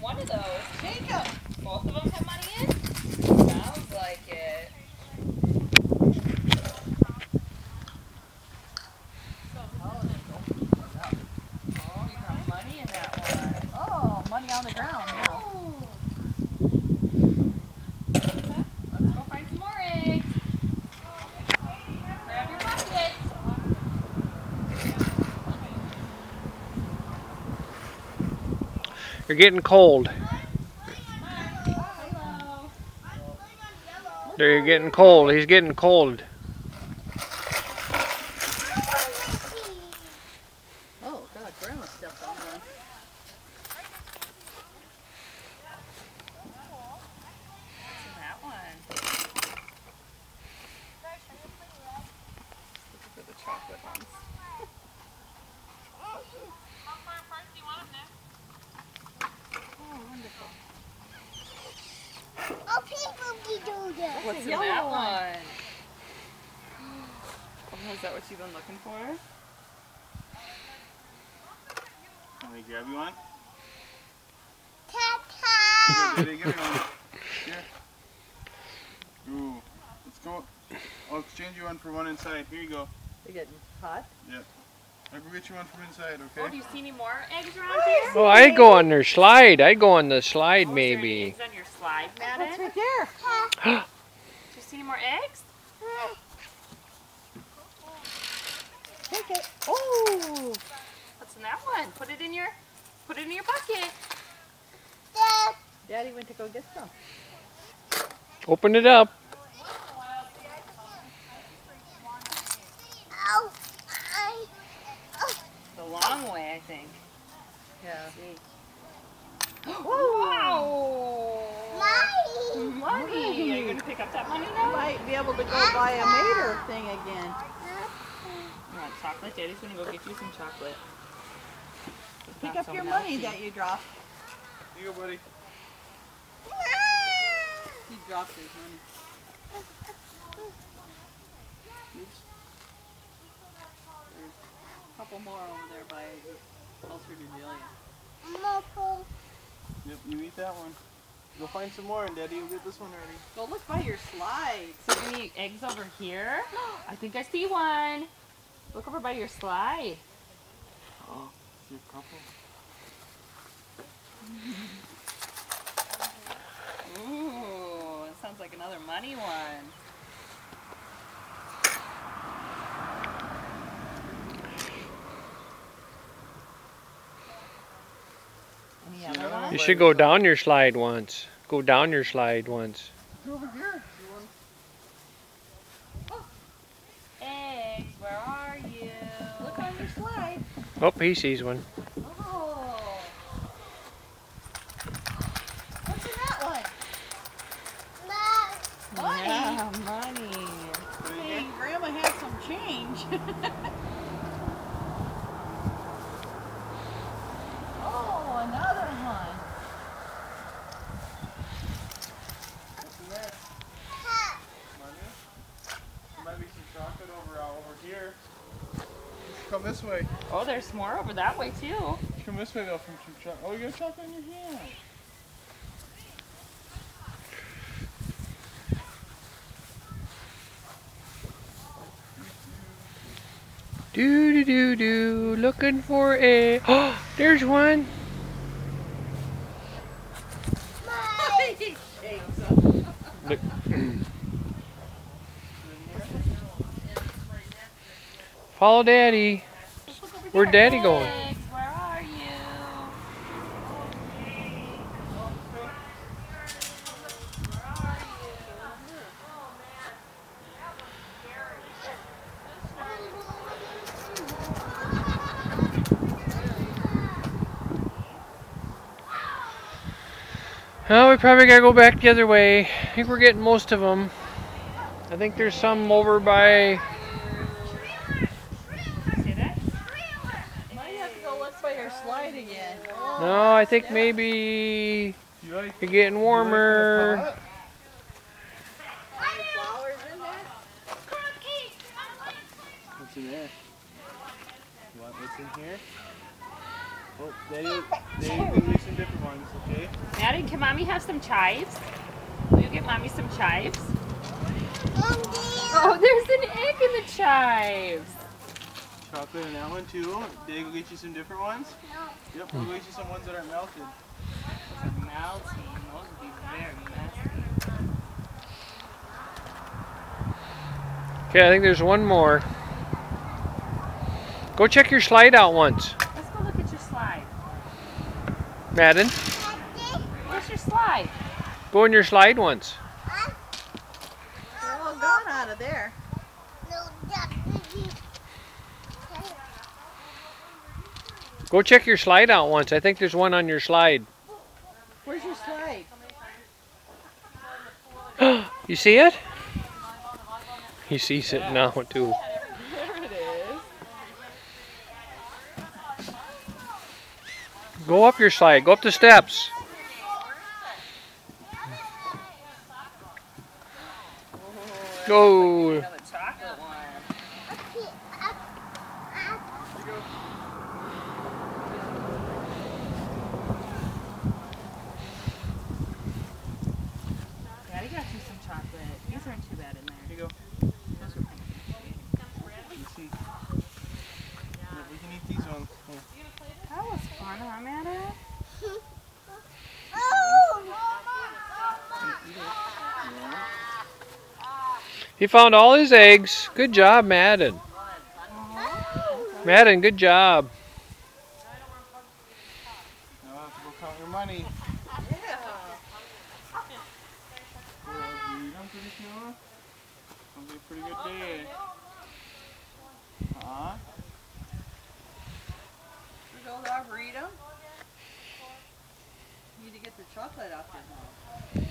one of those. Shake them. Both of them have money in? Sounds like it. Oh, you got money in that one. Oh, money on the ground now. Let's go find some more eggs. Grab your bucket. You're getting cold. There, you're getting cold. He's getting cold. Oh, God, Grandma stepped on one. What's in that one? Looking for the chocolate ones. Oh, people can do this. What's in yellow that one. one? Oh, is that what you've been looking for? Let me grab you one. Ta-ta. Here, Daddy, give me one. Here. Ooh. Let's go. I'll exchange you one for one inside. Here you go. They're getting hot. Yep. I'll go get you one from inside, Oh, okay? do you see any more eggs around here? Oh, I'd go on their slide. I'd go on the slide Oh, is there any maybe. eggs on your slide, That's Madden? right there. Do you see any more eggs? Take it. Oh. What's in that one? Put it in your bucket. Dad. Daddy went to go get some. Open it up. Oh, It's a long way, I think. Yeah. See. Wow. Mommy. Money. Are you going to pick up that money now? Might be able to go buy a mater thing again. You want chocolate? Daddy's going to go get you some chocolate. Pick up your money that you dropped. Here you go, buddy. He dropped his money. Oops. There's a couple more over there by closer to Jillian. Mopple. Yep, you eat that one. Go find some more and Daddy will get this one ready. Go look by your slides. So any eggs over here? I think I see one. Look over by your slide. Oh, see a couple. Ooh, it sounds like another money one. Any other Yeah. ones? You should go down your slide once. Go down your slide once. Over here. Eggs, where are you? Look on your slide. Oh, he sees one. Oh. What's in that one? Money. Yeah, money. Hey, Grandma has some change. Oh, another one. What's in there? Money? There might be some chocolate over here. Come this way. Oh, there's more over that way too. Come this way though from some chocolate. Oh, you got chocolate in your hand. Do do do do. Looking for a. Oh, there's one. He shakes them. Look. Follow Daddy. Where'd Daddy going? Eggs, where are you? Oh, we probably gotta go back the other way. I think we're getting most of them. I think there's some over by. See that? Might have to go look by your slide again. Oh, No, I think maybe You like you're getting warmer. pot? are there flowers in there? What's in there? You want what's in here? Oh, Daddy will do some different ones, okay? Maddie, can Mommy have some chives? Will you get Mommy some chives? Oh, there's an egg in the chives. Chocolate in that one too. Daddy will get you some different ones? No. Yep, we'll get you some ones that aren't melted. Melting. Those would be very messy. Okay, I think there's one more. Go check your slide out once, Let's go look at your slide. Madden. Where's your slide? Go in your slide once. They're all gone out of there. Go check your slide out once. I think there's one on your slide. Where's your slide? You see it? He sees it now too. There it is. Go up your slide. Go up the steps. Go. Have a chocolate one. Daddy got you some chocolate. These aren't too bad in there. Here you go. Those are pretty good. You see. Yeah, we can eat these ones. Here. That was fun, huh, Maddie? He found all his eggs. Good job, Madden. Madden, good job. Now I'll have to go count your money. Sounds like a pretty good day. Huh? Did old dog eat them? You need to get the chocolate off your mouth.